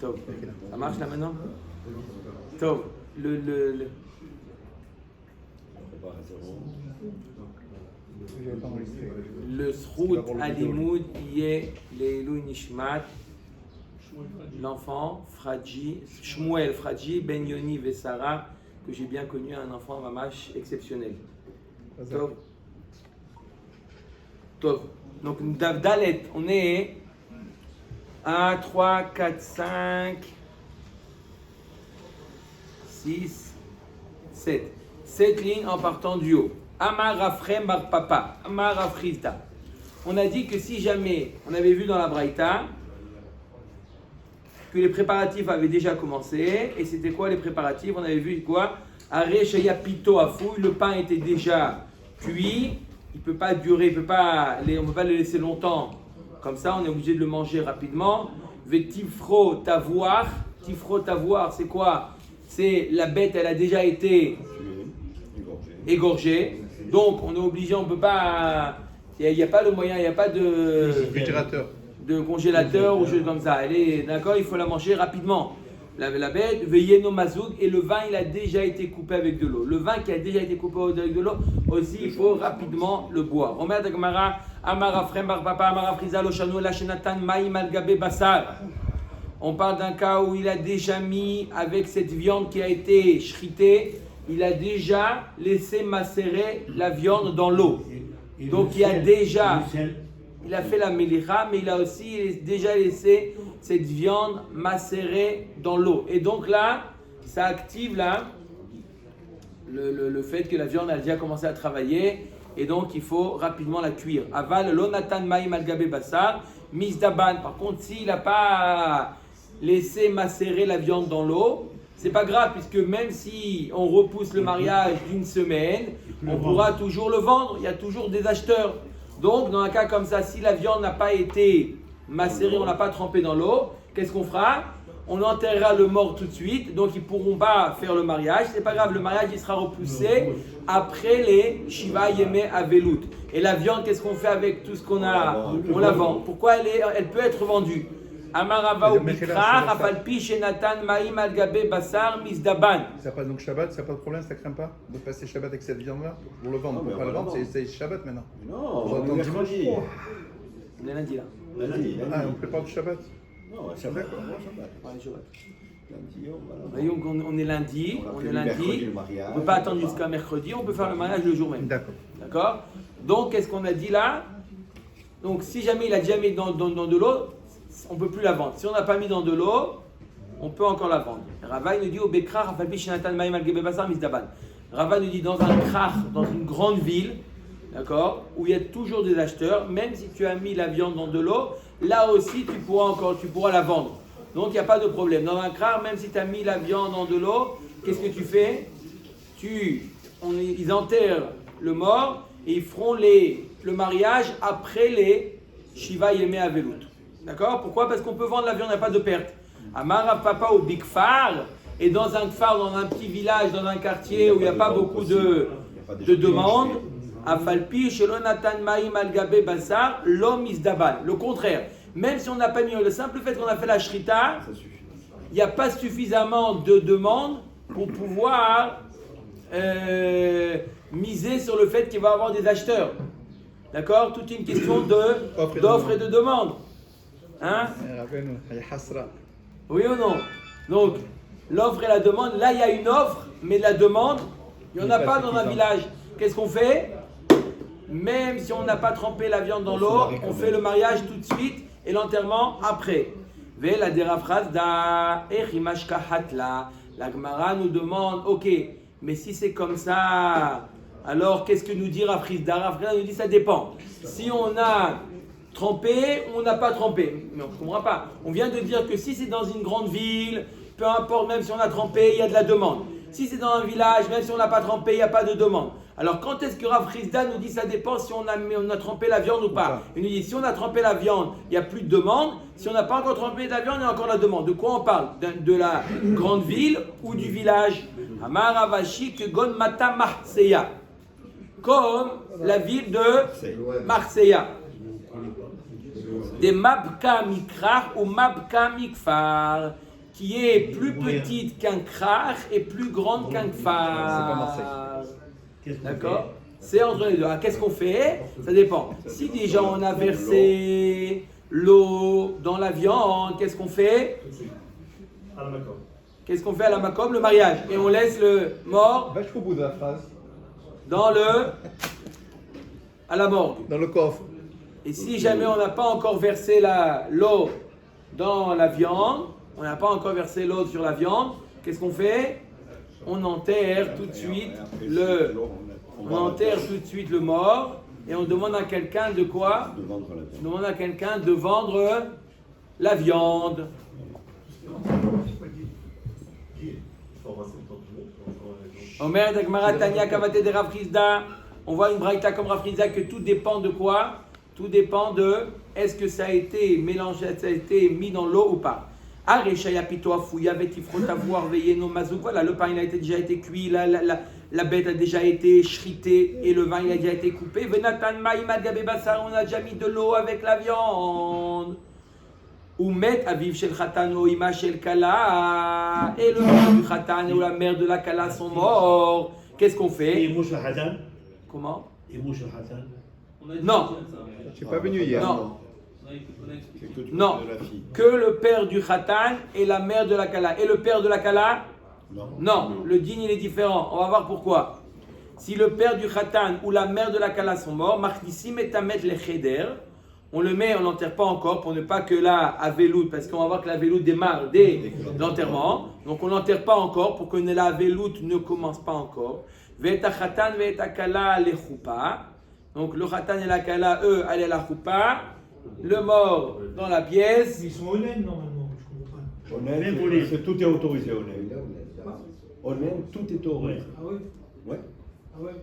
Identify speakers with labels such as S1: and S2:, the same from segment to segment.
S1: Tov. Ça marche là maintenant? Tov. Le Srout Alimoud Yé Leilou Nishmat, l'enfant Fradji, Shmuel Fradji, Ben Yoni Vessara, que j'ai bien connu, un enfant mamash exceptionnel. Tov. Tov. Donc, Dalet, on est 1, 3, 4, 5, 6, 7. 7 lignes en partant du haut. Amar Rafrem Bar Papa, Amar Rafrizda. On a dit que si jamais, on avait vu dans la Braïta, que les préparatifs avaient déjà commencé, et c'était quoi les préparatifs? On avait vu quoi? Aré Shaya Pito Afou, le pain était déjà cuit, il ne peut pas durer, on ne peut pas le laisser longtemps, comme ça on est obligé de le manger rapidement. Tifro Tavoir, c'est quoi? C'est la bête, elle a déjà été égorgée, donc on est obligé, on ne peut pas, il n'y a pas le moyen, il n'y a pas de congélateur ou chose comme ça. Elle est d'accord, il faut la manger rapidement. La bête, veillez nos mazoug, et le vin il a déjà été coupé avec de l'eau. Le vin qui a déjà été coupé avec de l'eau, aussi il faut rapidement le boire. Omer de Gemara, Amara Frem Bar Papa, Amara Friza Loshanu Lachenatan Maïm Al Gabe Bassar. On parle d'un cas où il a déjà mis, avec cette viande qui a été shritée, il a déjà laissé macérer la viande dans l'eau. Donc il a déjà, il a fait la melicha, mais il a aussi déjà laissé cette viande macérée dans l'eau. Et donc là, ça active là le fait que la viande a déjà commencé à travailler, et donc il faut rapidement la cuire. Aval lonatan maïm al gabe bassar misdaban. Par contre, s'il n'a pas laissé macérer la viande dans l'eau, c'est pas grave, puisque même si on repousse le mariage d'une semaine, on pourra toujours le vendre. Il y a toujours des acheteurs. Donc, dans un cas comme ça, si la viande n'a pas été macérée, on l'a pas trempée dans l'eau, qu'est-ce qu'on fera? On enterrera le mort tout de suite, donc ils ne pourront pas faire le mariage. C'est pas grave, le mariage il sera repoussé après les Shiva Yemé Avelut. Et la viande, qu'est-ce qu'on fait avec tout ce qu'on a? On la vend. Pourquoi elle peut être vendue? Amarava ou Bikra, Rafalpi, Shenatan, Maïm, Al-Gabe, Bassar, Misdaban.
S2: Ça passe donc Shabbat, ça n'a pas de problème, ça craint pas de passer Shabbat avec cette viande-là pour le vendre. On ne peut pas le vendre, c'est Shabbat maintenant.
S3: Non,
S2: on attend dimanche.
S1: On est lundi là.
S3: Lundi.
S2: Ah, on prépare du Shabbat.
S3: Non, Shabbat. Shabbat.
S1: On est lundi, on ne peut pas attendre jusqu'à mercredi, on peut faire le mariage le jour même. D'accord. Donc, qu'est-ce qu'on a dit là? Donc, si jamais il a déjà mis dans de l'eau, on ne peut plus la vendre. Si on n'a pas mis dans de l'eau, on peut encore la vendre. Rava nous dit au Bekrar, Rafalpi Shenatan Maïm Al Gebe Bassar Misdaban. Rava nous dit dans un krach, dans une grande ville, d'accord, où il y a toujours des acheteurs, même si tu as mis la viande dans de l'eau, là aussi tu pourras la vendre. Donc il n'y a pas de problème. Dans un krach, même si tu as mis la viande dans de l'eau, qu'est-ce que tu fais? Ils enterrent le mort et ils feront le mariage après les Shiva Yemé Avelut. D'accord? Pourquoi? Parce qu'on peut vendre la viande, il n'y a pas de perte. Amara Papa au Big Far, et dans un phare, dans un petit village, dans un quartier où il n'y a pas beaucoup de demandes, Afalpi, Shelonatan Maïm Al-Gabe Bassar, l'homme Isdaban. Le contraire, même si on n'a pas mis le simple fait qu'on a fait la shrita, il n'y a pas suffisamment de demandes pour pouvoir miser sur le fait qu'il va y avoir des acheteurs. D'accord? Toute une question d'offre et de demande. Hein? Oui ou non? Donc, l'offre et la demande, là il y a une offre, mais la demande, il n'y en a pas dans un village. Qu'est-ce qu'on fait? Même si on n'a pas trempé la viande dans l'eau, on fait le mariage tout de suite et l'enterrement après. La déraphrase da Echimashkahatla. La Gemara nous demande, ok, mais si c'est comme ça, alors qu'est-ce que nous dit Rafrizda? Rafrizda nous dit ça dépend. Si on a trempé ou on n'a pas trempé, mais on ne comprend pas. On vient de dire que si c'est dans une grande ville, peu importe, même si on a trempé, il y a de la demande. Si c'est dans un village, même si on n'a pas trempé, il n'y a pas de demande. Alors quand est-ce que Rav Rizda nous dit ça dépend si on a trempé la viande ou pas? Il nous dit si on a trempé la viande, il n'y a plus de demande. Si on n'a pas encore trempé la viande, il y a encore la demande. De quoi on parle? De la grande ville ou du village? Amar Ravashi que Gon Mata Marseilla. Comme la ville de Marseilla. Des mabka mikrach ou mabka mikfar, qui est plus petite qu'un krach et plus grande qu'un kfar. D'accord? C'est entre les deux. Alors, qu'est-ce qu'on fait? Ça dépend. Si déjà on a versé l'eau dans la viande, qu'est-ce qu'on fait? Qu'est-ce qu'on fait à la makom? Le mariage. Et on laisse le mort.
S2: Va jusqu'au bout de la phrase.
S1: À la morgue.
S2: Dans le coffre.
S1: Et si jamais on n'a pas encore versé l'eau dans la viande, on n'a pas encore versé l'eau sur la viande, qu'est-ce qu'on fait? On enterre tout de suite le mort et on demande à quelqu'un de quoi? On demande à quelqu'un de vendre la viande. Omer Dagmara Tanya Kavate de Rav Chizda. On voit une braïta comme Rav Chizda que tout dépend de quoi? Tout dépend de est-ce que ça a été mélangé, ça a été mis dans l'eau ou pas. Areshaya pito afouya vetifrot avoir veillé nos mazouk. Voilà, le pain il a déjà été cuit, la bête a déjà été shritée et le vin il a déjà été coupé. Venatan maïmad gabe basar, on a déjà mis de l'eau avec la viande. Ou met aviv shel khatan ou ima shel kala. Et le père du khatan ou la mère de la kala sont morts. Qu'est-ce qu'on fait? Comment? Non.
S2: Je suis pas venu hier.
S1: Non, que le père du khatan et la mère de la kala. Et le père de la kala? Non, le din il est différent. On va voir pourquoi. Si le père du khatan ou la mère de la kala sont morts, machnissim et tamet le cheder, on le met, on l'enterre pas encore pour ne pas que la avelout, parce qu'on va voir que la avelout démarre dès l'enterrement. Donc on l'enterre pas encore pour que la avelout ne commence pas encore. Ve'eta khatan ve'eta kala le choupa. Donc le khatan et la kala, eux, allaient à la choupa. Le mort dans la pièce.
S4: Ils sont honnêtes normalement, je comprends pas.
S3: Honnête, tout est autorisé, honnête. Honnête, tout est autorisé.
S4: Ah ouais?
S3: Ouais.
S4: Ah ouais?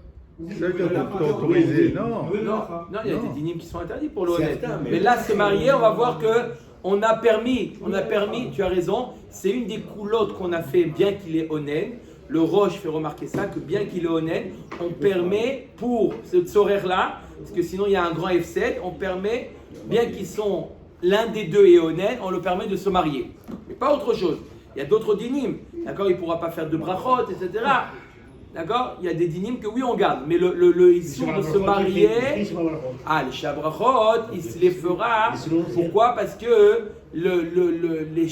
S2: Ça veut dire que t'es autorisé. Non.
S1: Non, il y a des dynimes qui sont interdits pour le honnête.
S3: Certains,
S1: Mais là, se marier, on va voir que on a permis, tu as raison, c'est une des coulottes qu'on a fait, bien qu'il est honnête. Le Roche fait remarquer ça, que bien qu'il est honnête, on permet pour ce tzorer-là, parce que sinon il y a un grand F7, on permet, bien qu'ils sont l'un des deux est honnête, on le permet de se marier. Mais pas autre chose. Il y a d'autres dynimes, d'accord, il ne pourra pas faire de brachot, etc. D'accord, il y a des dynimes que oui on garde, mais le issur de se marier, les shabrachot, il se les fera. Pourquoi? Parce que les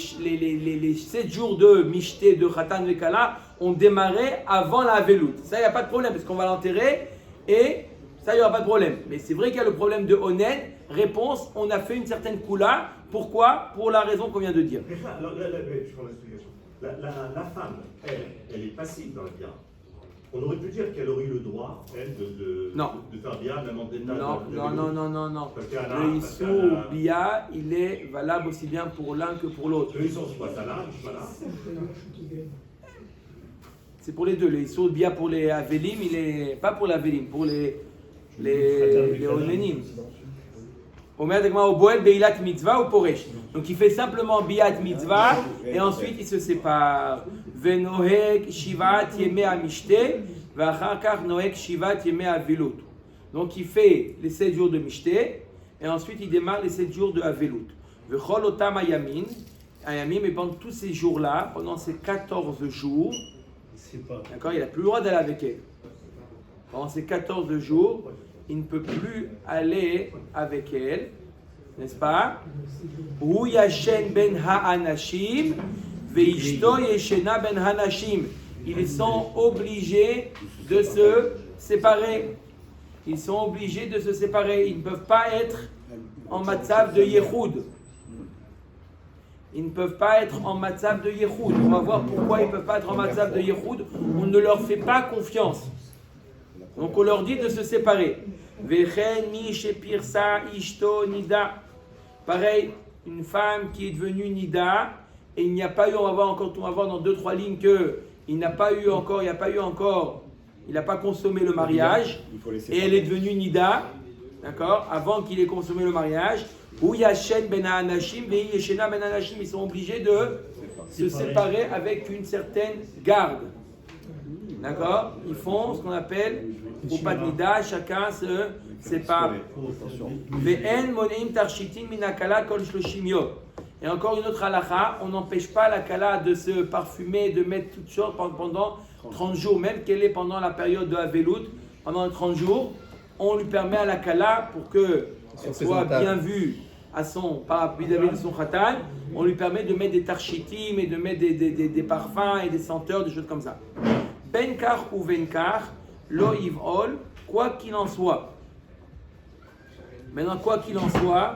S1: 7 jours de mishté de Khatan Vekala ont démarré avant la velout. Ça, il n'y a pas de problème, parce qu'on va l'enterrer et ça, il n'y aura pas de problème. Mais c'est vrai qu'il y a le problème de honnête. Réponse, on a fait une certaine coula. Pourquoi? Pour la raison qu'on vient de dire.
S5: Je prends l'explication. La femme, elle est passive dans le bien. On aurait pu dire qu'elle aurait eu le droit, elle, de faire bien, même en détail.
S1: Non. Le Issur Bia, il est valable aussi bien pour l'un que pour l'autre.
S5: Le Issur, c'est quoi? Ça là, voilà.
S1: C'est pour les deux. Le Issur Bia pour les Avelim, il est pas pour les Avelim, pour les Onenim. Omer Degma au Boel Beilat Mitzvah ou Poresh. Donc il fait simplement Biat Mitzvah et ensuite il se sépare. Venohek Shivat Yeme Amishte, Vachakar Nohek Shivat Yeme Avilut. Donc il fait les 7 jours de Mishte et ensuite il démarre les 7 jours de Avilut. Vechol Otam Ayamin, et pendant tous ces jours-là, pendant ces 14 jours, d'accord, il n'a plus le droit d'aller avec elle. Pendant ces 14 jours, il ne peut plus aller avec elle, n'est-ce pas? Hu yashen ben ha'anashim veishto yeshena ben ha'anashim. Ils sont obligés de se séparer. Ils sont obligés de se séparer. Ils ne peuvent pas être en matzav de Yehoud. Ils ne peuvent pas être en matzav de Yehoud. On va voir pourquoi ils ne peuvent pas être en matzav de Yehoud. On ne leur fait pas confiance. Donc on leur dit de se séparer. Pareil, une femme qui est devenue Nida, et il n'y a pas eu, on va voir dans 2-3 lignes que il n'a pas consommé le mariage, et elle est devenue Nida, d'accord, avant qu'il ait consommé le mariage. Ou Yashen ben Anashim, Yeshena ben Anashim, ils sont obligés de se séparer avec une certaine garde. D'accord? Ils font ce qu'on appelle ou pas de nida, chacun se sépare. Ve'en moneim tarshitin min hakala kol shloshim yom. Et encore une autre halakha, on n'empêche pas la kala de se parfumer, de mettre toutes choses pendant 30 jours, même qu'elle est pendant la période de Avelout, pendant 30 jours, on lui permet à la kala pour qu'elle soit bien vue à son, pas vis-à-vis de son khatan, on lui permet de mettre des tarshitim et de mettre des parfums et des senteurs, des choses comme ça. Benkar ou venkar, lo iv'ol, quoi qu'il en soit. Maintenant, quoi qu'il en soit,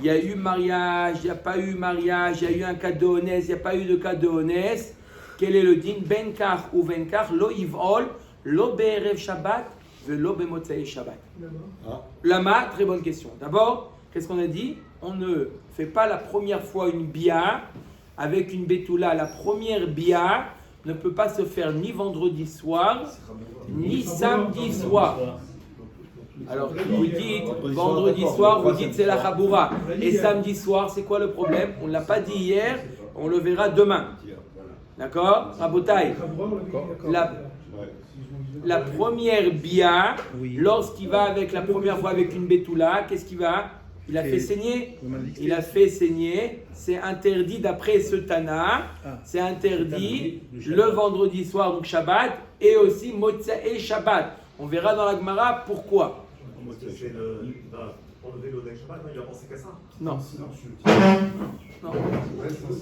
S1: il y a eu mariage, il n'y a pas eu mariage, il y a eu un cas de honest, il n'y a pas eu de cas de honest. Quel est le din? Benkar ou venkar, lo iv'ol, lo be'erev Shabbat, velo be'motzei Shabbat. Lama, très bonne question. D'abord, qu'est-ce qu'on a dit? On ne fait pas la première fois une bia avec une bétoula. La première bia ne peut pas se faire ni vendredi soir, ni samedi soir. Alors, vous dites vendredi soir, vous dites c'est la chaboura. Et samedi soir, c'est quoi le problème? On ne l'a pas dit hier, on le verra demain. D'accord? Rabotai. La première bia, lorsqu'il va avec la première fois avec une bétoula, qu'est-ce qu'il va? Il a fait saigner. Il a fait saigner. C'est interdit d'après ce Tana. C'est interdit le vendredi soir, donc Shabbat, et aussi Motzei Shabbat. On verra dans la Gemara pourquoi.
S5: C'est enlever l'eau d'un Shabbat, il a pensé qu'à ça.
S1: Non. Non.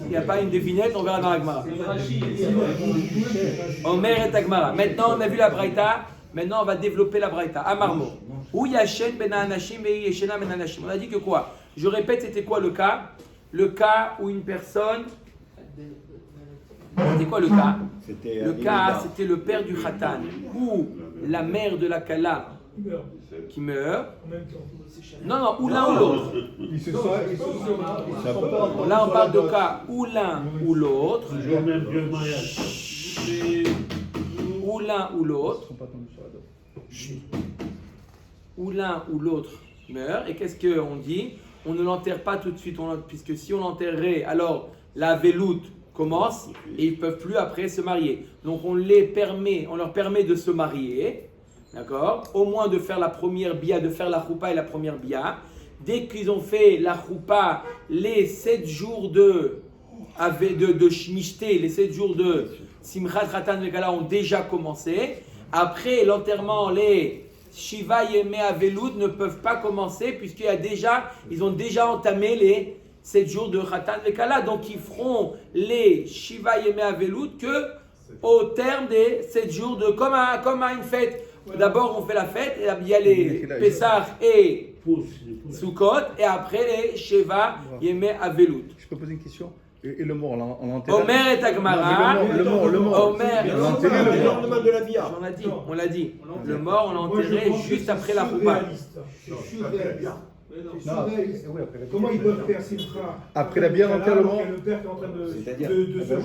S1: Il n'y a pas une devinette, on verra dans la Gemara. Omer et Gemara. Maintenant, on a vu la Braïta. Maintenant, on va développer la Braïta. Amarmo. Où yashen ben anashim et yeshena ben anashim. On a dit que quoi? Je répète, c'était quoi le cas? Le cas où une personne. C'était quoi le cas? Le cas, c'était le père du khatan ou la mère de la kala qui meurt. Non, ou l'un ou l'autre. Là, on parle de cas où l'un ou l'autre. Ou l'un ou l'autre. Où l'un ou l'autre meurt. Et qu'est-ce qu'on dit? On ne l'enterre pas tout de suite, puisque si on l'enterrait, alors la veloute commence et ils ne peuvent plus après se marier. Donc on leur permet de se marier, d'accord? Au moins de faire la première bia, de faire la choupa et la première bia. Dès qu'ils ont fait la choupa, les 7 jours de Shmishté, les 7 jours de Simchat Khatan Vekala ont déjà commencé. Après l'enterrement, les Shiva Yemé Avelout ne peuvent pas commencer puisqu'ils ont déjà entamé les 7 jours de Khatan Vekala. Donc ils feront les Shiva Yemé Avelout que au terme des 7 jours de comme à une fête. D'abord on fait la fête, et il y a les Pessah et Sukkot et après les Shiva Yemé Avelout.
S2: Je peux poser une question? Et le mort, on l'enterre.
S1: Omer et Agmara.
S2: Le mort.
S1: Omer.
S3: de la bia.
S1: On l'a dit. Le mort, on l'a enterré juste après la choupa.
S4: Comment ils peuvent faire Simcha?
S2: Après la bière, on enterre le mort.
S4: Le père qui est en train de se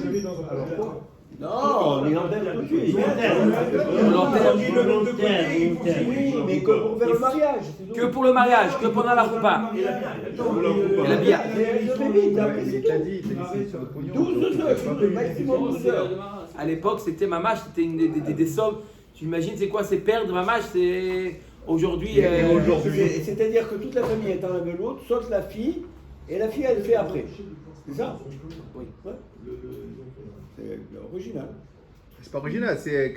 S4: geler dans un congélateur.
S3: Non, mais l'enterre tout de suite.
S1: On l'enterre.
S3: Oui, mais que pour faire le mariage.
S1: Que pour le mariage, que pendant la choupa. Et la bière.
S2: Il t'a dit, c'est sur le pognon.
S3: 12 heures, maximum 12 heures.
S1: À l'époque, c'était mamash, c'était des sommes. Tu imagines, c'est quoi? C'est perdre mamash, c'est aujourd'hui.
S3: C'est-à-dire que toute la famille est en la l'autre, sauf la fille, et la fille elle fait après. C'est ça?
S1: Oui.
S3: Ouais. C'est original.
S2: C'est pas original, c'est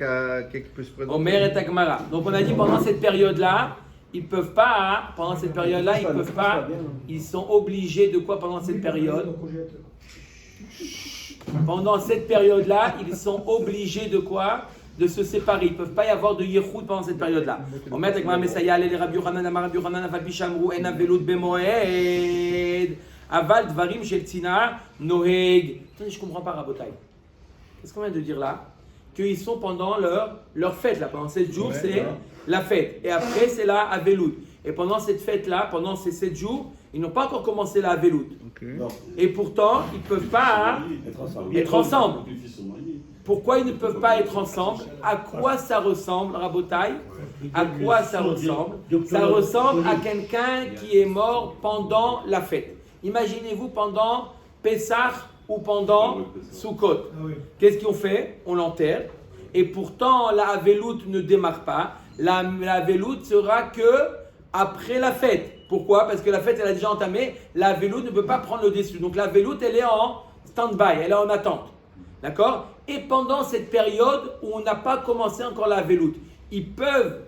S2: qui peut se présenter.
S1: Omer et Agmara. Donc on a dit pendant cette période-là, ils peuvent pas. Pendant cette période-là, ils peuvent pas. Ils sont obligés de quoi pendant cette période? Pendant cette période-là, ils sont obligés de quoi? De se séparer. Il ne peuvent pas y avoir de yichud pendant cette période-là. On met avec ma Messaya, les Rabbi Yochanan, Amar Rabbi Yochanan, Aval Bishamru, En Avelut Bemoed, Aval Dvarim Shel Tzina, Noheg. Attendez, je ne comprends pas, Rabotai. Qu'est-ce qu'on vient de dire là? Qu'ils sont pendant leur fête, là. Pendant 7 jours, c'est la fête. Et après, c'est la Avelut. Et pendant cette fête-là, pendant ces 7 jours, ils n'ont pas encore commencé la Avelut. Okay. Et pourtant, ils ne peuvent pas être ensemble. Pourquoi ils ne peuvent pas être ensemble? À quoi ça ressemble, Rabotai? À quoi ça ressemble? Ça ressemble à quelqu'un qui est mort pendant la fête. Imaginez-vous pendant Pessah ou pendant Sukkot. Qu'est-ce qu'ils ont fait? On l'enterre. Et pourtant, la Avelut ne démarre pas. La veloute sera que après la fête. Pourquoi? Parce que la fête, elle a déjà entamé. La veloute ne peut pas prendre le dessus. Donc la veloute, elle est en stand-by, elle est en attente. D'accord? Et pendant cette période où on n'a pas commencé encore la veloute, ils peuvent,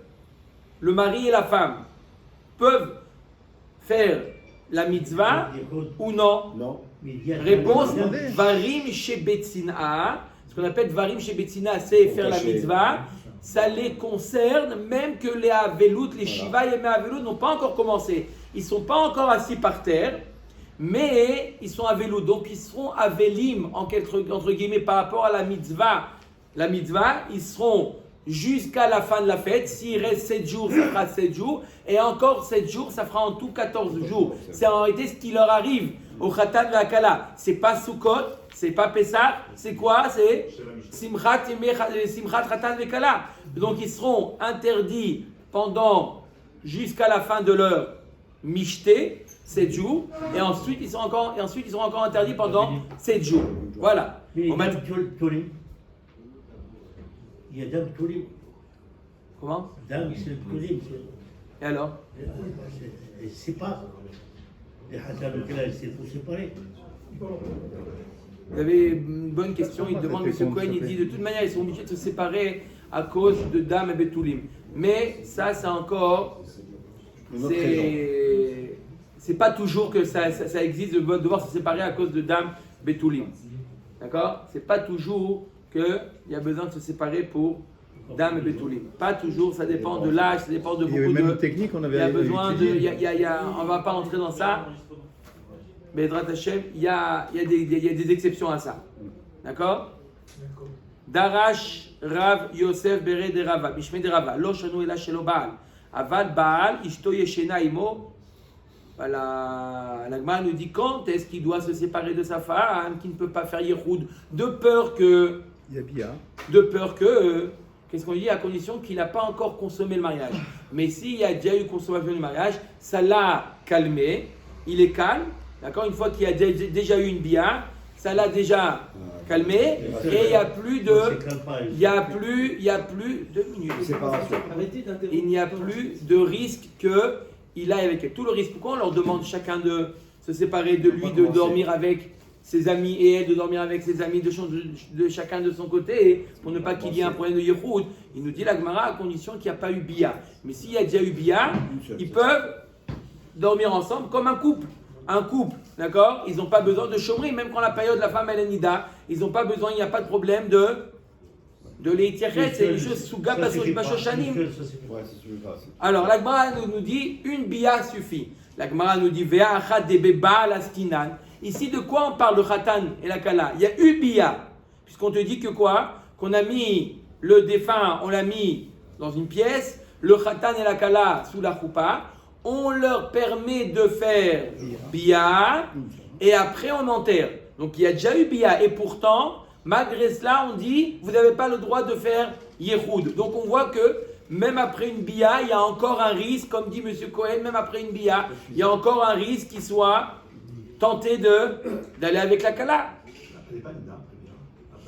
S1: le mari et la femme, peuvent faire la mitzvah ou non?
S3: Non.
S1: Réponse, Varim Shebetzina. Ce qu'on appelle Varim Shebetzina, c'est faire la mitzvah. Ça les concerne, même que les Avelout, les Shiva et les Avelout n'ont pas encore commencé. Ils ne sont pas encore assis par terre, mais ils sont Avelout. Donc ils seront Avelim, entre guillemets, par rapport à la mitzvah. La mitzvah, ils seront jusqu'à la fin de la fête. S'il reste 7 jours, ça fera 7 jours. Et encore 7 jours, ça fera en tout 14 jours. C'est en réalité ce qui leur arrive au Khatan de la Kala. C'est pas Sukkot, c'est pas Pessah, c'est quoi? C'est Simchat Khatan de Kala. Donc ils seront interdits jusqu'à la fin de leur Mishté, 7 jours, et ensuite ils seront encore interdits pendant 7 jours. Voilà.
S6: Mais il y a Dame Tolim. Il y a Dame Tolim.
S1: Comment?
S6: Dame, c'est le Tolim.
S1: Et alors?
S6: C'est pas. Les Khatan de Kala, c'est pour séparer.
S1: Vous avez une bonne question. Il demande, M. Cohen, il dit de toute manière, ils sont obligés de se séparer à cause de Dam et Betoulim. Mais ça, c'est encore. C'est pas toujours que ça existe de devoir se séparer à cause de Dam Betoulim. D'accord? C'est pas toujours qu'il y a besoin de se séparer pour Dam et Betoulim. Pas toujours, ça dépend de l'âge, ça dépend de beaucoup de.
S2: Il y avait même une technique qu'on avait.
S1: Il y a besoin de. On va pas rentrer dans ça. Mais Drat Hashem, il y a des exceptions à ça. D'accord? Darash Rav Yosef Bere de Rava, Bishme de Rava, Lo Shanu Ela Shelo Baal, Avad Baal, Ishto Yeshena Imo. Voilà, la Gemara nous dit quand est-ce qu'il doit se séparer de sa femme, qui ne peut pas faire Yehoud, de peur que.
S2: Il y a bien.
S1: De peur que. Qu'est-ce qu'on dit? À condition qu'il n'a pas encore consommé le mariage. Mais s'il y a déjà eu consommation du mariage, ça l'a calmé, il est calme. D'accord? Une fois qu'il y a déjà eu une bia, ça l'a déjà calmé et il n'y a plus de. Il n'y a plus 2 minutes. Il n'y a plus de risque qu'il aille avec elle. Tout le risque. Pourquoi on leur demande chacun de se séparer de lui, de dormir avec ses amis et elle de dormir avec ses amis, de chacun de son côté, pour ne pas qu'il y ait un problème de Yehoud? Il nous dit la Gemara à condition qu'il n'y a pas eu bia. Mais s'il y a déjà eu bia, ils peuvent dormir ensemble comme un couple. Un couple, d'accord? Ils n'ont pas besoin de chômerie, même quand la période de la femme elle est nida, ils n'ont pas besoin, il n'y a pas de problème de l'étiret, c'est les choses sous gab bashoshanim. Alors la Gemara nous dit une bia suffit. La Gemara nous dit vea achat de beba laskinan. Ici de quoi on parle, le khatan et la kala? Il y a une bia, puisqu'on te dit que quoi? Qu'on a mis le défunt, on l'a mis dans une pièce, le khatan et la kala sous la choupa. On leur permet de faire bia et après on enterre. Donc il y a déjà eu bia et pourtant, malgré cela, on dit vous n'avez pas le droit de faire yehoud. Donc on voit que même après une bia, il y a encore un risque, comme dit M. Cohen, même après une bia, il y a encore un risque qu'il soit tenté d'aller avec la kala.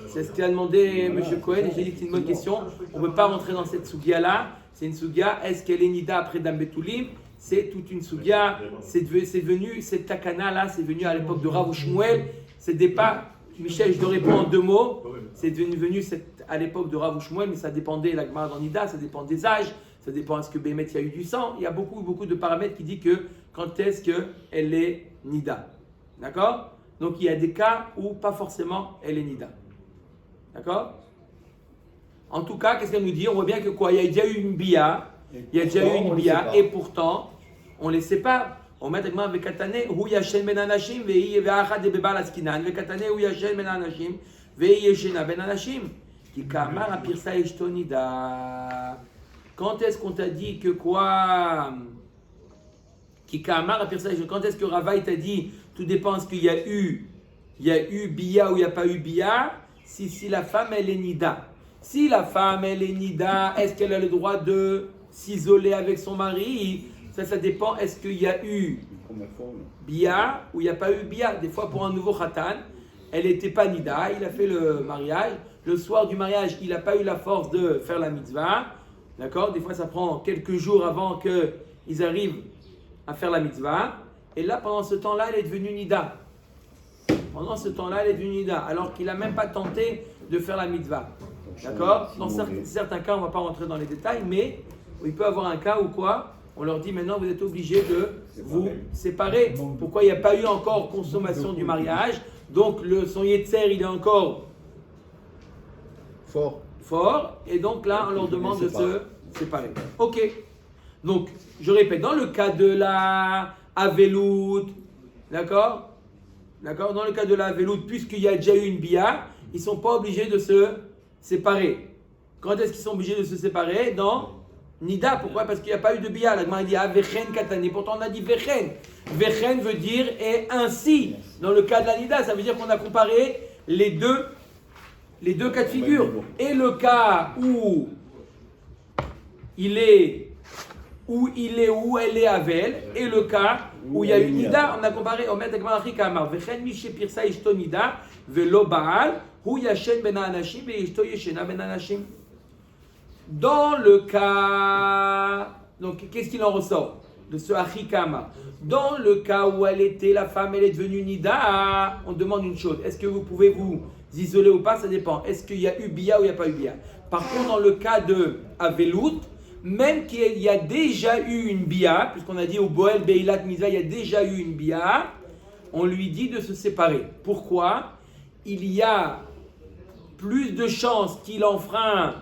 S1: C'est ce qu'a demandé M. Cohen et j'ai dit que c'est une bonne question. On ne peut pas rentrer dans cette sougia là. C'est une sougia, est-ce qu'elle est nida après Dam Betoulim? C'est toute une sougia, c'est venu, cette takana là, c'est venu à l'époque de Rav Shmuel, c'était pas, Michel, je te réponds en 2 mots, c'est venu à l'époque de Rav Shmuel, mais ça dépendait, la Gemara dans Nida, ça dépend des âges, ça dépend est-ce que Bémet il y a eu du sang, il y a beaucoup de paramètres qui disent que quand est-ce qu'elle est Nida. D'accord? Donc il y a des cas où pas forcément elle est Nida. D'accord? En tout cas, qu'est-ce qu'elle nous dit? On voit bien que quoi? Il y a déjà eu une bia. Il y a déjà eu une bia et pourtant on les sépare. On met avec Vekatane hu yashen ben anashim ve'achad de bebal askinan Vekatane hu yashen ben anashim ve'yeshena ben anashim ki kamar apirsa ishtonida. Quand est-ce qu'on t'a dit que quoi? Ki kamar apirsa ishtonida. Quand est-ce que Rava t'a dit? Tout dépend ce qu'il y a eu bia ou il n'y a pas eu bia. Si la femme elle est nida. Si la femme elle est nida, est-ce qu'elle a le droit de s'isoler avec son mari? Ça dépend, est-ce qu'il y a eu bia ou il n'y a pas eu bia? Des fois pour un nouveau khatan, elle n'était pas nida, il a fait le mariage, le soir du mariage il n'a pas eu la force de faire la mitzvah, D'accord? Des fois, ça prend quelques jours avant qu'ils arrivent à faire la mitzvah. Et là, pendant ce temps-là, elle est devenue nida. Pendant ce temps-là, elle est devenue nida, alors qu'il n'a même pas tenté de faire la mitzvah. D'accord? Dans certains cas, on ne va pas rentrer dans les détails, mais il peut y avoir un cas où quoi? On leur dit maintenant, vous êtes obligés de vous séparer. Pourquoi il n'y a pas eu encore consommation du mariage? Donc, son yetzer, il est encore fort. Et donc là, on leur demande de se séparer. Ok. Donc, je répète, dans le cas de la Avelout, d'accord? Dans le cas de la Avelout, puisqu'il y a déjà eu une bia, ils ne sont pas obligés de se séparer. Quand est-ce qu'ils sont obligés de se séparer? Dans Nida. Pourquoi? Parce qu'il n'y a pas eu de bia. La Gemara dit Vechen Katani. Pourtant, on a dit Vechen. Vechen veut dire et ainsi. Dans le cas de la Nida, ça veut dire qu'on a comparé les deux cas de figure. Et le cas où où elle est Avel, et le cas où il y a une Nida, on a comparé au Maître Gemara Kamar. Vechen Mishe Pirsa Ishto Nida, Velo Baal, Hu Yashen Ben Anashim, et Ishto Yeshena Ben Anashim. Dans le cas, donc qu'est-ce qu'il en ressort de ce Achikama? Dans le cas où la femme, elle est devenue Nida, on demande une chose. Est-ce que vous pouvez vous isoler ou pas? Ça dépend. Est-ce qu'il y a eu Bia ou il n'y a pas eu Bia? Par contre, dans le cas de Avelout, même qu'il y a déjà eu une Bia, puisqu'on a dit au Boel Beilat Misa, il y a déjà eu une Bia, on lui dit de se séparer. Pourquoi? Il y a plus de chances qu'il enfreint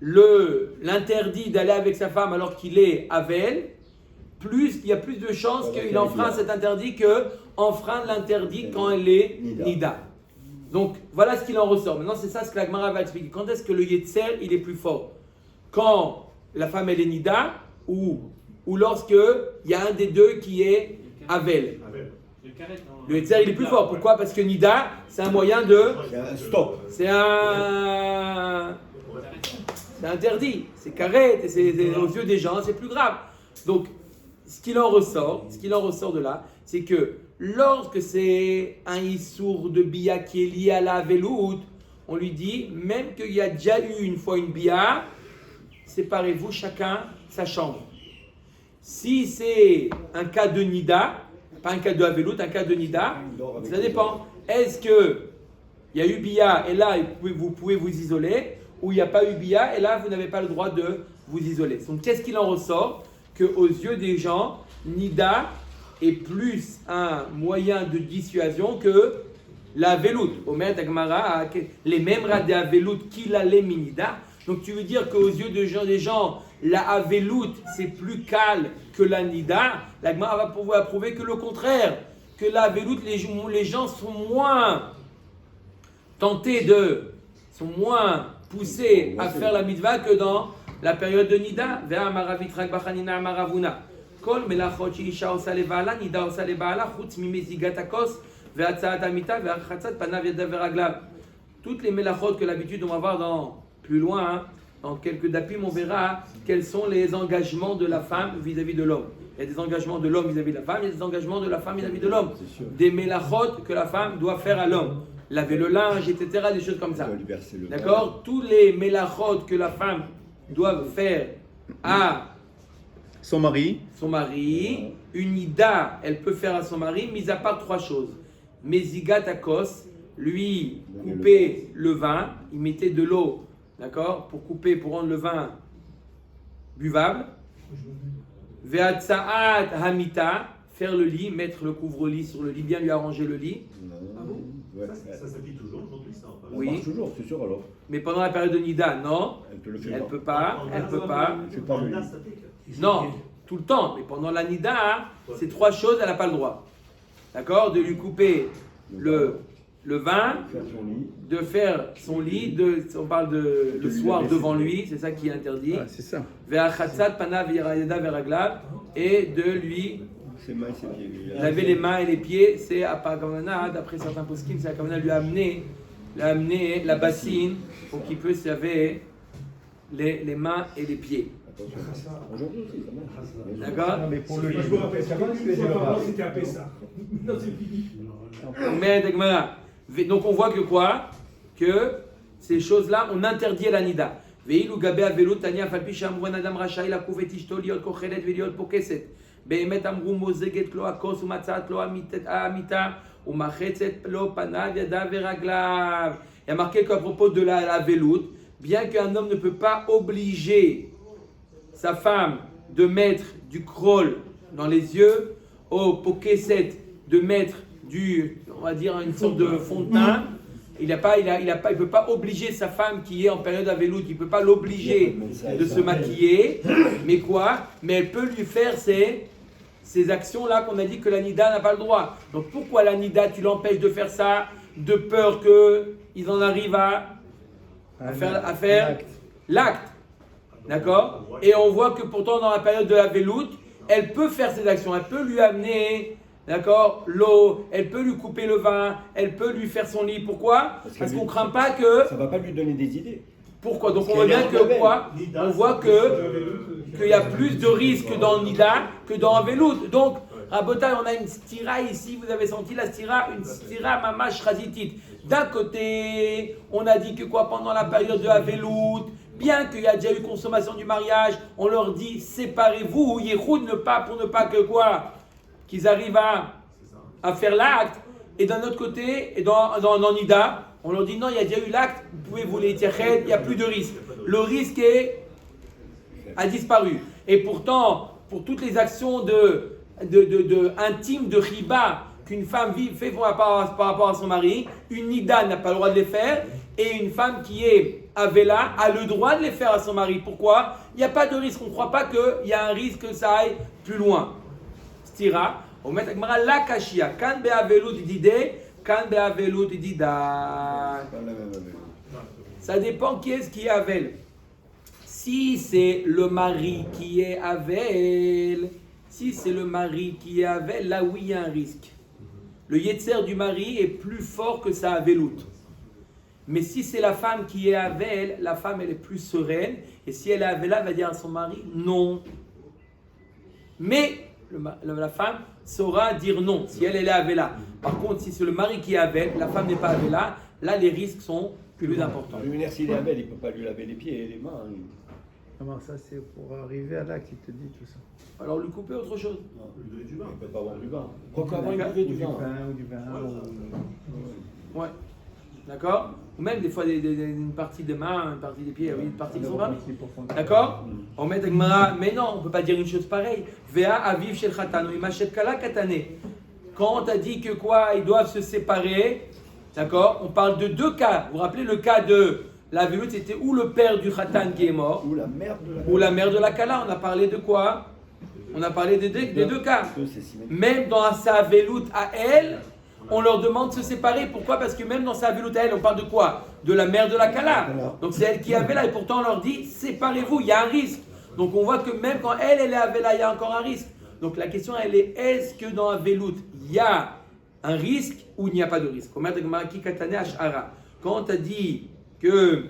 S1: l'interdit d'aller avec sa femme alors qu'il est Avel, il y a plus de chances qu'il enfreint cet interdit qu'enfreindre l'interdit quand elle est Nida. Donc voilà ce qu'il en ressort. Maintenant c'est ça ce que la Gemara va expliquer. Quand est-ce que le Yetzer il est plus fort? Quand la femme elle est Nida ou lorsque il y a un des deux qui est Avel. Le Yetzer il est plus fort. Pourquoi? Parce que Nida c'est un moyen de... C'est interdit, c'est carré, c'est aux yeux des gens, c'est plus grave. Donc, ce qu'il en ressort de là, c'est que lorsque c'est un issour de bia qui est lié à la velout, on lui dit, même qu'il y a déjà eu une fois une bia, séparez-vous chacun sa chambre. Si c'est un cas de nida, pas un cas de avelout, un cas de nida, ça dépend. Est-ce que il y a eu bia et là vous pouvez vous isoler? Où il n'y a pas eu bia, et là, vous n'avez pas le droit de vous isoler. Donc, qu'est-ce qu'il en ressort? Qu'aux yeux des gens, Nida est plus un moyen de dissuasion que la velout. Omer Tagmara, les mêmes radés à velout qu'il a les minida. Donc, tu veux dire qu'aux yeux des gens, la avelout, c'est plus calme que la nida. La Gemara va pouvoir prouver que le contraire, que la avelout, les gens sont moins poussés à faire la mitzvah que dans la période de Nida. Toutes les melachot que l'habitude on va voir plus loin, dans quelques dapim, on verra quels sont les engagements de la femme vis-à-vis de l'homme. Il y a des engagements de l'homme vis-à-vis de la femme, il y a des engagements de la femme vis-à-vis de l'homme. Des melachot que la femme doit faire à l'homme. Laver le linge, etc., des choses comme ça. D'accord? Tous les melachot que la femme doit faire à
S2: son mari,
S1: une ida, elle peut faire à son mari, mis à part 3 choses. Mezigat akos, lui couper le vin, il mettait de l'eau, d'accord, pour rendre le vin buvable. Ve'atsaat hamita, faire le lit, mettre le couvre-lit sur le lit, bien lui arranger le lit.
S5: Ça s'applique toujours aujourd'hui, ça?
S1: Oui.
S6: Toujours, c'est sûr alors.
S1: Mais pendant la période de Nida, non. Elle peut pas. Non, tout le temps. Mais pendant la Nida, ces 3 choses, elle n'a pas le droit. D'accord? De lui couper le vin, de faire son lit, on parle le soir devant lui, c'est ça qui est interdit.
S2: Ah, c'est ça.
S1: Et de lui laver les mains et les pieds, c'est à Pagamana, d'après certains poskim, c'est à Pagamana lui amener la bassine pour qu'il puisse laver les mains et les pieds.
S6: Aujourd'hui aussi, ça marche.
S1: D'accord?
S4: Mais pour le je me rappelle, c'était un Pessah. Non, c'est fini.
S1: Donc on voit que quoi? Que ces choses-là, on interdit à la nida. ואילו גבי אבלות תניא אף על פי שאמרו אין אדם רשאי לקוף את אשתו להיות כוחלת ולהיות פוקסת. באמת אמרו מוזגת לו הכוס ומצאת לו המיטה ומחצת לו פניו, ידיו ורגליו. Il y a marqué qu'à propos de la veloute, bien qu'un homme ne peut pas obliger sa femme de mettre du krol dans les yeux, au pokeset de mettre on va dire une sorte de fond de teint, il peut pas obliger sa femme qui est en période à veloute, il peut pas l'obliger de se maquiller, mais quoi? Mais elle peut lui faire ces actions-là qu'on a dit que la nida n'a pas le droit. Donc pourquoi la nida, tu l'empêches de faire ça, de peur qu'ils en arrivent à faire l'acte? D'accord? Et on voit que pourtant dans la période de la veloute, elle peut faire ces actions, elle peut lui amener, d'accord, l'eau, elle peut lui couper le vin, elle peut lui faire son lit. Pourquoi? Parce qu'on ne craint pas que...
S3: Ça ne va pas lui donner des idées.
S1: Pourquoi? Donc on voit bien que quoi? On voit qu'il y a plus de risques dans le Nida que dans un veloute. Donc, Rabotai, on a une stira ici, vous avez senti la stira, une stira mamash chazitit. D'un côté, on a dit que quoi? Pendant la période de la veloute, bien qu'il y a déjà eu consommation du mariage, on leur dit séparez-vous, Yehoud, pour ne pas que quoi? Qu'ils arrivent à faire l'acte. Et d'un autre côté, et dans Nida, on leur dit non, il y a déjà eu l'acte, vous pouvez vous les tirer, il n'y a plus de risque. Le risque a disparu. Et pourtant, pour toutes les actions intimes de riba qu'une femme fait par rapport à son mari, une nida n'a pas le droit de les faire, et une femme qui est avela a le droit de les faire à son mari. Pourquoi? Il n'y a pas de risque. On ne croit pas qu'il y a un risque que ça aille plus loin. Stira, on met la kashia, kan be'avelut dide, kan be'avelut dida. Ça dépend qui est-ce qui est avel. Si c'est le mari qui est avel, là oui il y a un risque. Le yetzer du mari est plus fort que sa avelut. Mais si c'est la femme qui est avel, la femme elle est plus sereine. Et si elle est avela, elle va dire à son mari non. Mais la femme saura dire non si elle est avela. Par contre, si c'est le mari qui est avel, la femme n'est pas avela, là les risques sont plus importants.
S3: Le s'il est avel, il ne peut pas lui laver les pieds et les mains.
S2: Comment ça, c'est pour arriver à l'acte, il te dit tout ça.
S1: Alors lui couper autre chose.
S3: Non, lui donner du vin. Il ne peut pas avoir du vin. Quoi qu'avant, il buvait du vin.
S2: Ou du vin.
S1: Ouais. D'accord? Ou même des fois une partie des mains, une partie des pieds, oui, une partie qui sont permis. D'accord? On met Gemara, mais non, on ne peut pas dire une chose pareille. Vea aviv shel chatano, imachet kala katane. Quand on a dit que quoi, ils doivent se séparer, d'accord? On parle de deux cas. Vous vous rappelez le cas de la veloute, c'était ou le père du khatan qui est mort,
S3: ou la mère de la
S1: kala. On a parlé de quoi? On a parlé des deux cas. Même dans sa veloute à elle, on leur demande de se séparer. Pourquoi? Parce que même dans sa veloute à elle, on parle de quoi? De la mère de la kala. Donc c'est elle qui avait là et pourtant on leur dit séparez-vous, il y a un risque. Donc on voit que même quand elle est avec là, il y a encore un risque. Donc la question elle est, est-ce que dans la veloute, il y a un risque ou il n'y a pas de risque? Quand on t'a dit que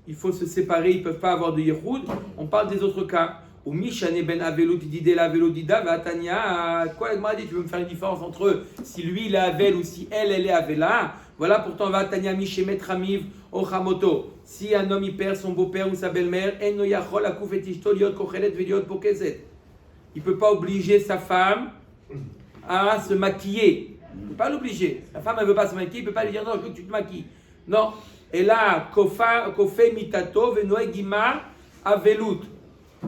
S1: il faut se séparer, ils ne peuvent pas avoir de Yehoud, on parle des autres cas. Ou Mishane ben Avelot didé la Velodida, va Tania. Quoi, elle m'a dit, tu veux me faire une différence entre si lui il est Avel ou si elle est Avela? Voilà, pourtant, va Tania Mishemet Ramiv Ochamoto. Si un homme il perd son beau-père ou sa belle-mère, Eno Yachol Akouf et Ishto Liot Kochelet Veliot Pokezet. Il ne peut pas obliger sa femme à se maquiller. Il ne peut pas l'obliger. La femme, elle ne veut pas se maquiller, il ne peut pas lui dire non, je veux que tu te maquilles. Non. Et là, Kofe Mitato Venoe Gima Avelut.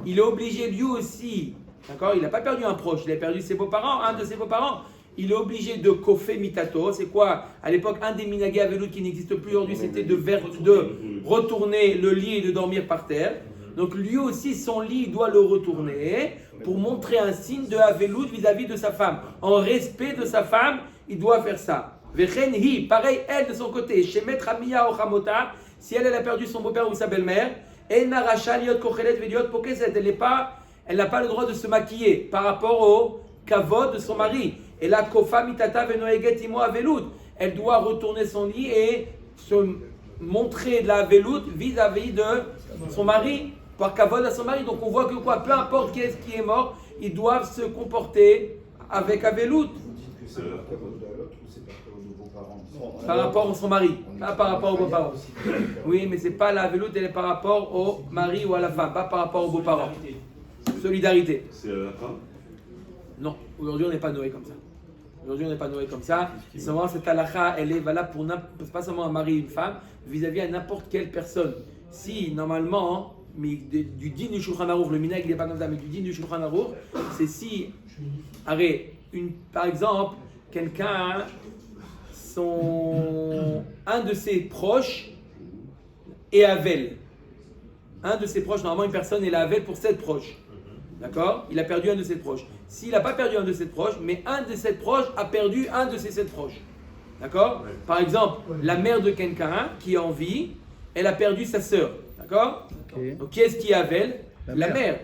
S1: Il est obligé lui aussi, d'accord? Il n'a pas perdu un proche, il a perdu ses beaux-parents, un de ses beaux-parents. Il est obligé de kofer mitato. C'est quoi? À l'époque, un des minagé avelout qui n'existe plus aujourd'hui, c'était de retourner le lit et de dormir par terre. Donc lui aussi, son lit, il doit le retourner pour montrer un signe de avelout vis-à-vis de sa femme. En respect de sa femme, il doit faire ça. Vechenhi, pareil, elle de son côté, shemet ramiya ochamota, si elle a perdu son beau-père ou sa belle-mère, elle n'a pas le droit de se maquiller par rapport au kavod de son mari. Et la kofa mitata venoeget imo avelut. Elle doit retourner son lit et se montrer de la veloute vis-à-vis de son mari, par kavod à son mari. Donc on voit que quoi, peu importe qui est mort, ils doivent se comporter avec avelut.
S2: beaux-parents.
S1: Par rapport à son mari, pas par rapport aux beaux-parents. Oui, mais c'est pas la veloute, elle est par rapport au mari ou à la femme, pas par rapport aux beaux-parents. Solidarité.
S5: C'est la femme?
S1: Non, aujourd'hui on n'est pas noué comme ça. Aujourd'hui on n'est pas noué comme ça. Seulement cette halakha, elle est valable pour pas seulement un mari et une femme, vis-à-vis à n'importe quelle personne. Si normalement, mais du din du Shulchan Aruch, le minag il n'est pas comme ça, mais du din du Shulchan Aruch, c'est si, par exemple, quelqu'un, un de ses proches est Avel. Un de ses proches, normalement une personne est Avel pour 7 proches. D'accord? Il a perdu un de ses proches. S'il n'a pas perdu un de ses proches, mais un de ses proches a perdu un de ses 7 proches. D'accord? Par exemple, la mère de quelqu'un qui est en vie, elle a perdu sa sœur. D'accord? Donc qui est-ce qui est Avel? La mère.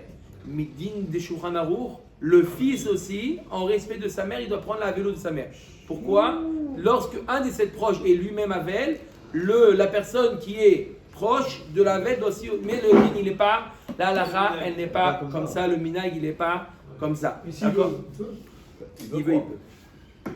S1: Mais din de Shulchan Aruch, le fils aussi, en respect de sa mère, il doit prendre la vélo de sa mère. Pourquoi? Lorsque un des 7 proches est lui-même Avel, la personne qui est proche de la Avel doit aussi. Mais le din, il n'est pas. La halakha, elle n'est pas comme ça. Le minag, il n'est pas comme ça. D'accord? Il veut, il peut.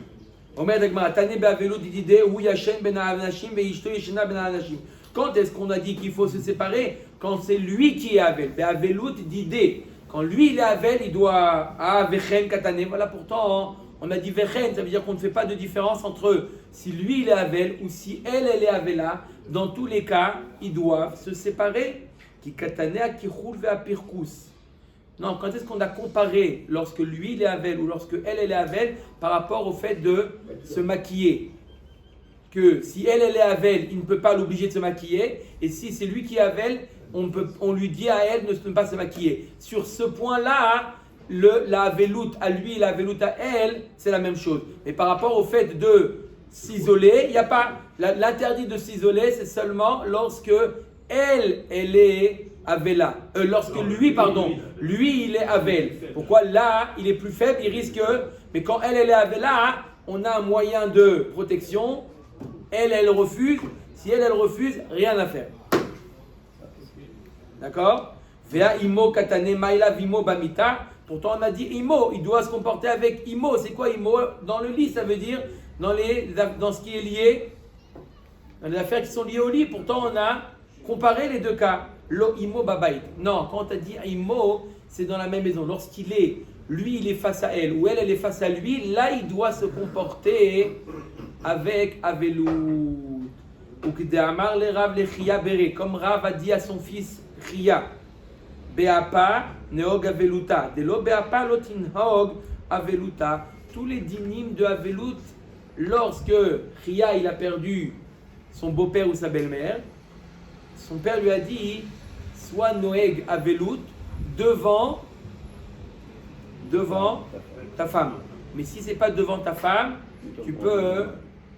S1: Omer Dagmara, Tane be'avelut didide, ou yashen ben ha'anashim, ve'ishto yeshena ben ha'anashim. Quand est-ce qu'on a dit qu'il faut se séparer? Quand c'est lui qui est Avel. Be'avelut didide. Quand lui il est Avel, il doit. Ah, vechen katane. Voilà, pourtant, on a dit vechen, ça veut dire qu'on ne fait pas de différence entre si lui il est Avel ou si elle est Avela. Dans tous les cas, ils doivent se séparer. Qui katane a kichul ve'apirkus. Non, quand est-ce qu'on a comparé lorsque lui il est Avel ou lorsque elle est Avel par rapport au fait de se maquiller? Que si elle est Avel, il ne peut pas l'obliger de se maquiller, et si c'est lui qui est Avel, on lui dit à elle de ne pas se maquiller. Sur ce point-là, la Avelout à lui et la Avelout à elle, c'est la même chose. Mais par rapport au fait de s'isoler, il n'y a pas. L'interdit de s'isoler, c'est seulement lorsque elle est Avela. Lorsque lui, il est Avel. Pourquoi là, il est plus faible, il risque. Mais quand elle est Avela, on a un moyen de protection. Elle refuse. Si elle refuse, rien à faire. D'accord? Vea imo katane maila vimo bamita. Pourtant, on a dit imo. Il doit se comporter avec imo. C'est quoi imo? Dans le lit, ça veut dire dans ce qui est lié, dans les affaires qui sont liées au lit. Pourtant, on a comparé les deux cas. Lo imo babait. Non, quand on a dit imo, c'est dans la même maison. Lui, il est face à elle, ou elle est face à lui. Là, il doit se comporter avec Avelou. Comme Rav a dit à son fils Chia, Beapa neog Aveluta, Delo Beapa lotinhog Aveluta. Tous les dynimes de Avelut, lorsque Chia il a perdu son beau-père ou sa belle-mère, son père lui a dit sois Noeg Avelut devant ta femme. Mais si c'est pas devant ta femme, tu peux.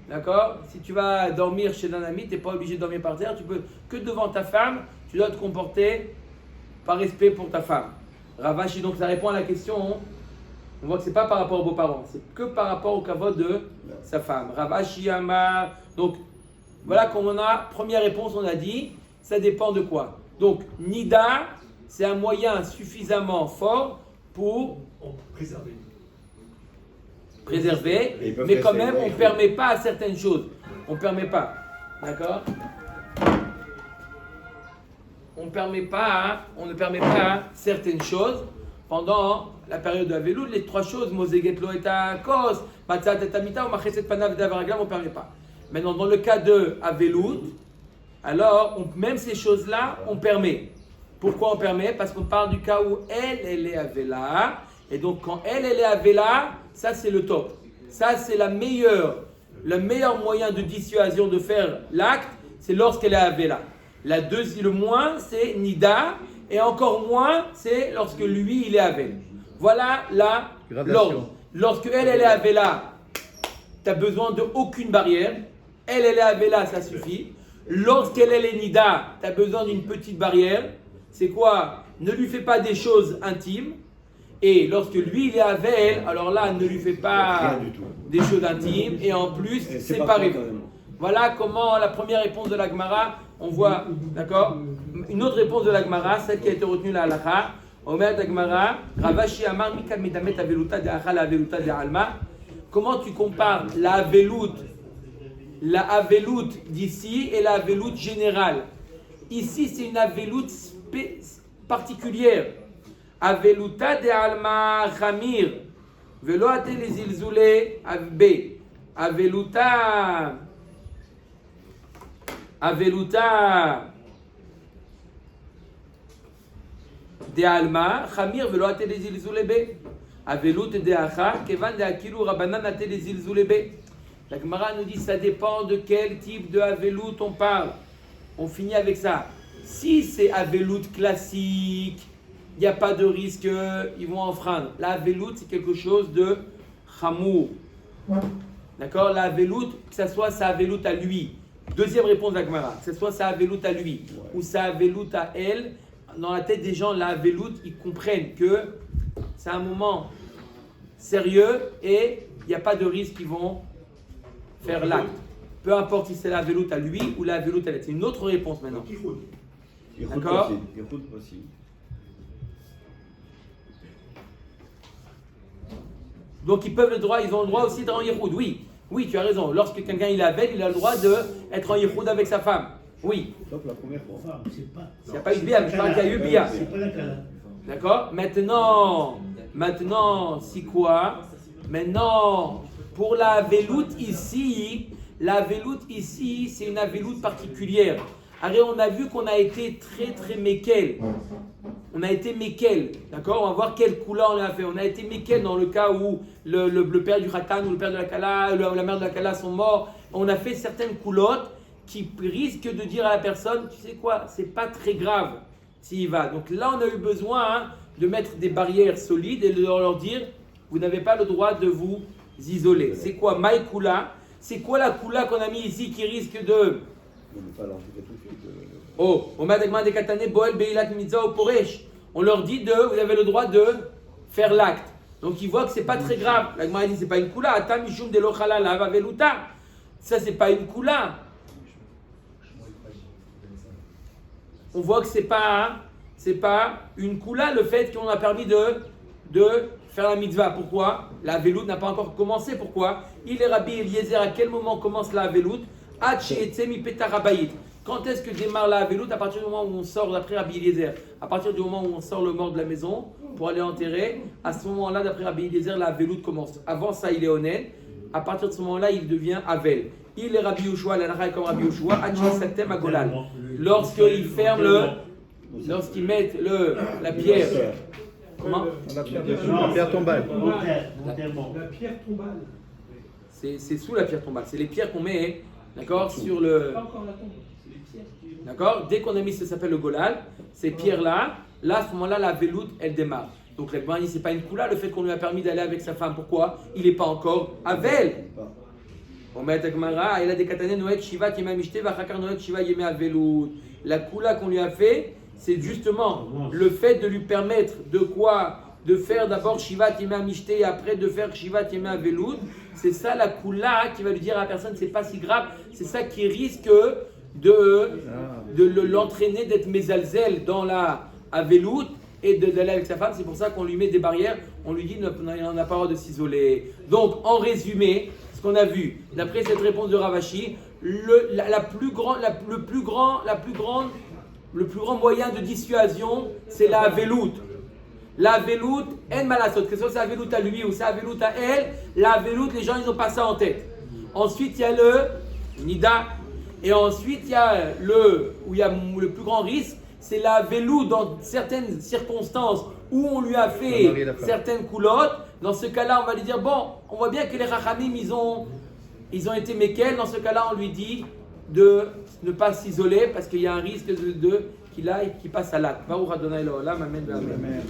S1: D'accord? Si tu vas dormir chez un ami, tu n'es pas obligé de dormir par terre. Tu peux que devant ta femme, tu dois te comporter par respect pour ta femme. Ravashi, donc ça répond à la question. On voit que ce n'est pas par rapport aux beaux-parents, c'est que par rapport au kavod de sa femme. Ravashi Amar. Donc voilà comme on a, première réponse, on a dit, ça dépend de quoi. Donc Nida, c'est un moyen suffisamment fort pour préserver, mais quand même on ne permet pas à certaines choses. On ne permet pas, d'accord? On ne permet pas certaines choses pendant la période de la Avelout. Les 3 choses, Moseget lo et kos, matzat et amita, ou macheset panav d'avaraglam, on ne permet pas. Maintenant, dans le cas de Avelout, alors même ces choses-là, on permet. Pourquoi on permet? Parce qu'on parle du cas où elle est Avela. Et donc, quand elle est Avela, ça c'est le top. Ça c'est le meilleur moyen de dissuasion de faire l'acte, c'est lorsqu'elle est Avela. Le moins, c'est Nida, et encore moins, c'est lorsque lui, il est Avel. Voilà l'ordre. Lorsque elle est Avela, tu n'as besoin d'aucune barrière. Elle est Avela, ça suffit. Lorsqu'elle est Nida, tu as besoin d'une petite barrière. C'est quoi? Ne lui fais pas des choses intimes. Et lorsque lui il est Avel, alors là ne lui fais pas des choses intimes et en plus séparez-vous. Voilà comment la première réponse de la Gemara, on voit, d'accord? Une autre réponse de la Gemara, celle qui a été retenue là à l'Akha. Omer da Gemara, Ravashi Amar Mikal Medamet Aveluta de Achal Aveluta de Alma. Comment tu compares la Avelut la avelout d'ici et la avelout générale. Ici, c'est une avelout particulière. Aveluta de alma chamir. Velo ate les zilzoulé b. Aveluta de alma chamir velo ate les zilzoulé b. Avelut de acha kevan de akilu rabanan ate les zilzoulé b. La Gemara nous dit ça dépend de quel type de avelout on parle. On finit avec ça. Si c'est avelout classique, il n'y a pas de risque, ils vont enfreindre. La avelout, c'est quelque chose de chamour. D'accord? La avelout, que ce soit sa avelout à lui. Deuxième réponse de la Gemara. Que ce soit sa avelout à lui ou sa avelout à elle. Dans la tête des gens, la avelout, ils comprennent que c'est un moment sérieux et il n'y a pas de risque qu'ils vont faire l'acte. Peu importe si c'est la veloute à lui ou la veloute à elle. C'est une autre réponse maintenant. D'accord? Donc ils ont le droit aussi d'être en Yehoud. Oui, tu as raison. Lorsque quelqu'un il est avec, il a le droit d'être en Yehoud avec sa femme. Oui.
S6: Donc la première fois, c'est pas.
S1: Il n'y a pas eu Bia, mais je parle qu'il y a eu Bia.
S6: C'est pas la cala.
S1: D'accord? Maintenant, c'est quoi? Maintenant, pour la veloute ici, c'est une veloute particulière. Alors, on a vu qu'on a été très mékel. On a été mékel, d'accord? On va voir quelle couleur on a fait. On a été mékel dans le cas où le père du Khatan ou le père de la Kala, la mère de la Kala sont morts. On a fait certaines coulottes qui risquent de dire à la personne, tu sais quoi, c'est pas très grave s'il y va. Donc là, on a eu besoin de mettre des barrières solides et de leur dire, vous n'avez pas le droit de vous isoler. C'est quoi Maïkoula? C'est quoi la Koula qu'on a mis ici qui risque de... Oh, on leur dit vous avez le droit de faire l'acte. Donc ils voient que c'est pas très grave. La Gemara dit c'est pas une Koula. Ça c'est pas une Koula. On voit que c'est pas une Koula le fait qu'on a permis de faire la mitzvah. Pourquoi? La veloute n'a pas encore commencé. Pourquoi? Il est Rabbi Eliezer. À quel moment commence la veloute? Quand est-ce que démarre la veloute? À partir du moment où on sort, d'après Rabbi Eliezer, à partir du moment où on sort le mort de la maison pour aller enterrer, à ce moment-là, d'après Rabbi Eliezer, la veloute commence. Avant ça, il est onen. À partir de ce moment-là, il devient avel. Il est Rabbi Yoshua, la Nara est comme Rabbi Yoshua, Satem à Golal. Lorsqu'ils mettent la pierre. Comment?
S2: La pierre tombale.
S4: La pierre tombale.
S1: C'est sous la pierre tombale. C'est les pierres qu'on met, d'accord, sur le.
S4: Pas encore la tombe, c'est les pierres.
S1: D'accord? Dès qu'on a mis ça s'appelle le golal, ces pierres-là, à ce moment-là, la veloute, elle démarre. Donc la Gemara dit, c'est pas une coula le fait qu'on lui a permis d'aller avec sa femme. Pourquoi? Il n'est pas encore avel. On met à Gemara, il a des katané Noët Shiva qui m'a michté, va chakar Noët Shiva yemé avelout. La coula qu'on lui a fait, c'est justement le fait de lui permettre de quoi? De faire d'abord Shiva Yemé Mishté et après de faire Shiva Yemé Avelout. C'est ça la coula qui va lui dire à la personne c'est pas si grave. C'est ça qui risque de l'entraîner d'être mésalzel dans la Avelout et d'aller avec sa femme. C'est pour ça qu'on lui met des barrières. On lui dit on n'a pas le droit de s'isoler. Donc en résumé, ce qu'on a vu, d'après cette réponse de Ravashi, le plus grand moyen de dissuasion, c'est la Avelout. La veloute, en malasot, que ce soit sa veloute à lui ou sa veloute à elle, la veloute, les gens ils n'ont pas ça en tête. Ensuite il y a le nida, et ensuite il y a où il y a le plus grand risque, c'est la veloute dans certaines circonstances où on lui a fait certaines coulottes. Dans ce cas-là, on va lui dire bon, on voit bien que les rachamim ils ont été mékel. Dans ce cas-là, on lui dit de ne pas s'isoler parce qu'il y a un risque qui passe à l'acte. Baruch Adonai Leolam, amen.
S6: Amen.